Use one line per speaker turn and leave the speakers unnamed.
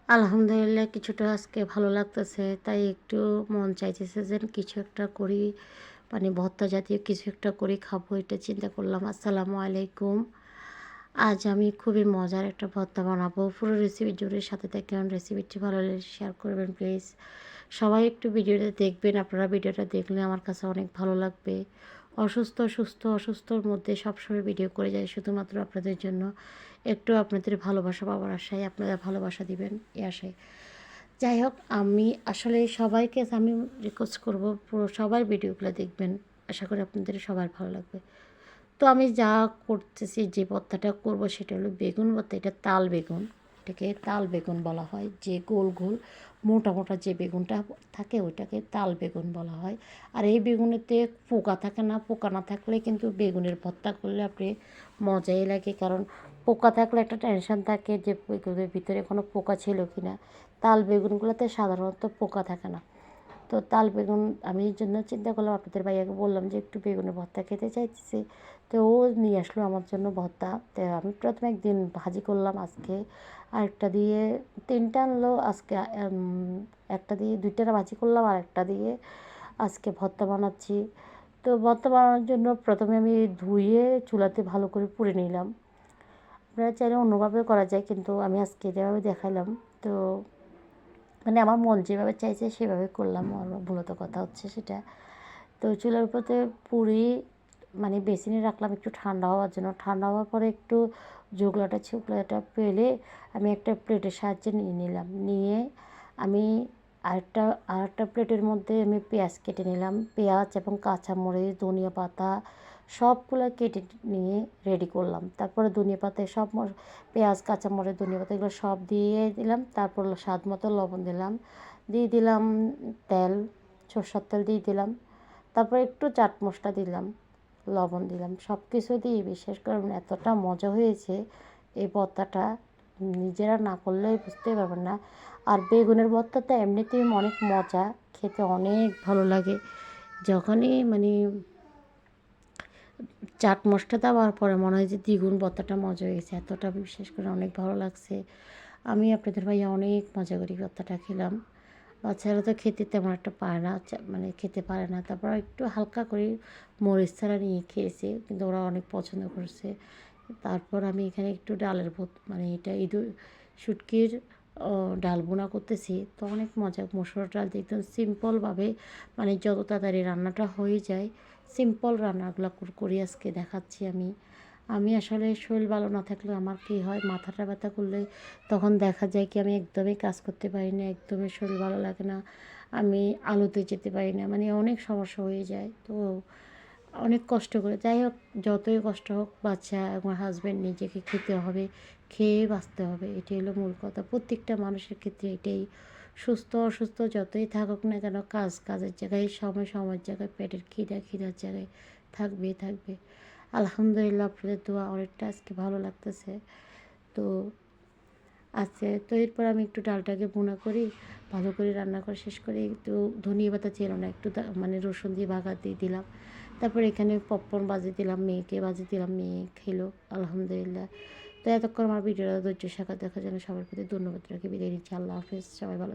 আলহামদুলিল্লাহ কিছুটা আজকে ভালো লাগতেছে, তাই একটু মন চাইতেছে যে কিছু একটা করি, মানে ভর্তা জাতীয় কিছু একটা করি খাবো, এটা চিন্তা করলাম। আসসালামু আলাইকুম। আজ আমি খুবই মজার একটা ভর্তা বানাবো। পুরো রেসিপি জুড়ে সাথে থাকবেন। রেসিপিটি ভালো লাগলে শেয়ার করবেন প্লিজ। সবাই একটু ভিডিওটা দেখবেন। আপনারা ভিডিওটা দেখলে আমার কাছে অনেক ভালো লাগবে। অসুস্থ সুস্থ অসুস্থর মধ্যে সবসময় ভিডিও করে যাই শুধুমাত্র আপনাদের জন্য। একটু আপনাদের ভালোবাসা পাওয়ার আশায়, আপনারা ভালোবাসা দিবেন এই আশায়। যাই হোক, আমি আসলে সবাইকে আমি রিকোয়েস্ট করবো পুরো সবার ভিডিওগুলো দেখবেন। আশা করি আপনাদের সবার ভালো লাগবে। তো আমি যা করতেছি, যে ভর্তাটা করব সেটা হলো বেগুন ভর্তা। এটা তাল বেগুন, এটাকে তাল বেগুন বলা হয়। যে গোল গোল মোটা মোটা যে বেগুনটা থাকে ওইটাকে তাল বেগুন বলা হয়। আর এই বেগুনেতে পোকা থাকে না। পোকা না থাকলে কিন্তু বেগুনের ভর্তা করলে আপনি মজাই লাগে, কারণ পোকা থাকলে একটা টেনশন থাকে যে বেগুনের ভিতরে কোনো পোকা ছিল কি না। তাল বেগুনগুলোতে সাধারণত পোকা থাকে না। তো তাল বেগুন আমি এই জন্য চিন্তা করলাম, আপনাদের ভাইয়াকে বললাম যে একটু বেগুনের ভর্তা খেতে চাইতেছি। তো ও নিয়ে আসলো আমার জন্য ভর্তা। তো আমি প্রথমে একদিন ভাজি করলাম, আজকে আরেকটা দিয়ে তিনটা আনলো। আজকে একটা দিয়ে দুইটা ভাজি করলাম, আর একটা দিয়ে আজকে ভর্তা বানাচ্ছি। তো ভর্তা বানানোর জন্য প্রথমে আমি ধুয়ে চুলাতে ভালো করে পুড়ে নিলাম। আপনারা চাইলে অন্যভাবেও করা যায়, কিন্তু আমি আজকে যেভাবে দেখাইলাম, তো মানে আমার মন যেভাবে চাইছে সেভাবে করলাম। আমার মূলত কথা হচ্ছে সেটা। তো চুলার উপরে পুরি মানে বেসিনে রাখলাম একটু ঠান্ডা হওয়ার জন্য। ঠান্ডা হওয়ার পরে একটু ছোকলাটা পেলে আমি একটা প্লেটের সাহায্যে নিয়ে নিলাম। নিয়ে আমি আরেকটা প্লেটের মধ্যে আমি পেঁয়াজ কেটে নিলাম। পেঁয়াজ এবং কাঁচামরিচ, ধনিয়া পাতা সবগুলো কেটে নিয়ে রেডি করলাম। তারপরে ধনিয়া পাতায় সব পেঁয়াজ, কাঁচামরিচ, ধনিয়া পাতা এগুলো সব দিয়ে দিলাম। তারপর স্বাদ মতো লবণ দিলাম। দিয়ে দিলাম তেল, সরষের তেল দিয়ে দিলাম। তারপর একটু চাট মশলা দিলাম, লবণ দিলাম। সব কিছু দিয়ে বিশেষ করে এতটা মজা হয়েছে এই ভর্তাটা, নিজেরা না করলে বুঝতেই পারবেন না। আর বেগুনের ভর্তা তো এমনিতেই অনেক মজা, খেতে অনেক ভালো লাগে। যখনই মানে চাট মশলা দেওয়ার পরে মনে হয় যে দ্বিগুণ ভর্তাটা মজা হয়ে গেছে, এতটা বিশেষ করে অনেক ভালো লাগছে। আমি আপনাদের ভাইয়া অনেক মজা করি ভর্তাটা খেলাম। বাচ্চারা তো খেতে তেমন একটা পারে না, মানে খেতে পারে না। তারপর একটু হালকা করে মরিচ ছাড়া নিয়ে খেয়েছে, কিন্তু ওরা অনেক পছন্দ করছে। তারপর আমি এখানে একটু ডালের মানে এটা শুটকির ডাল বোনা করতেছি। তো অনেক মজা, মসুর ডাল দিয়ে একদম সিম্পলভাবে, মানে যত তাড়াতাড়ি রান্নাটা হয়ে যায় সিম্পল রান্নাগুলো করি আজকে দেখাচ্ছি আমি। আমি আসলে শরীর ভালো না থাকলে আমার কী হয়, মাথাটা ব্যথা করলে তখন দেখা যায় কি আমি একদমই কাজ করতে পারি না, একদমই শরীর ভালো লাগে না, আমি আলোতে যেতে পারি না, মানে অনেক সমস্যা হয়ে যায়। তো অনেক কষ্ট করে, যাই হোক যতই কষ্ট হোক বাচ্চা আমার হাজব্যান্ড নিজেকে খেতে হবে, খেয়ে বাঁচতে হবে, এটাই হলো মূল কথা। প্রত্যেকটা মানুষের ক্ষেত্রে এটাই। সুস্থ অসুস্থ যতই থাকুক না কেন, কাজের জায়গায়, সময়ের জায়গায়, পেটের খিদার জায়গায় থাকবেই থাকবে। আলহামদুলিল্লাহ আপনাদের দোয়া অনেকটা আজকে ভালো লাগতেছে। তো আছে তো এরপর আমি একটু ডালটাকে ভুনা করি, ভালো করে রান্না করে শেষ করে একটু ধনিয়া পাতা ছিল না, একটু মানে রসুন দিয়ে বাগা দিয়ে দিলাম। তারপর এখানে পপকর্ন বাজিয়ে দিলাম, মেয়েকে বাজিয়ে দিলাম, মেয়ে খেলো আলহামদুলিল্লাহ। তো এতক্ষণ আমার ভিডিওটা ধৈর্য সাক্ষাৎ দেখার জন্য সবার প্রতি ধন্যবাদ রাখি, বিদায় নিচ্ছি। আল্লাহ হাফেজ, সবাই ভালো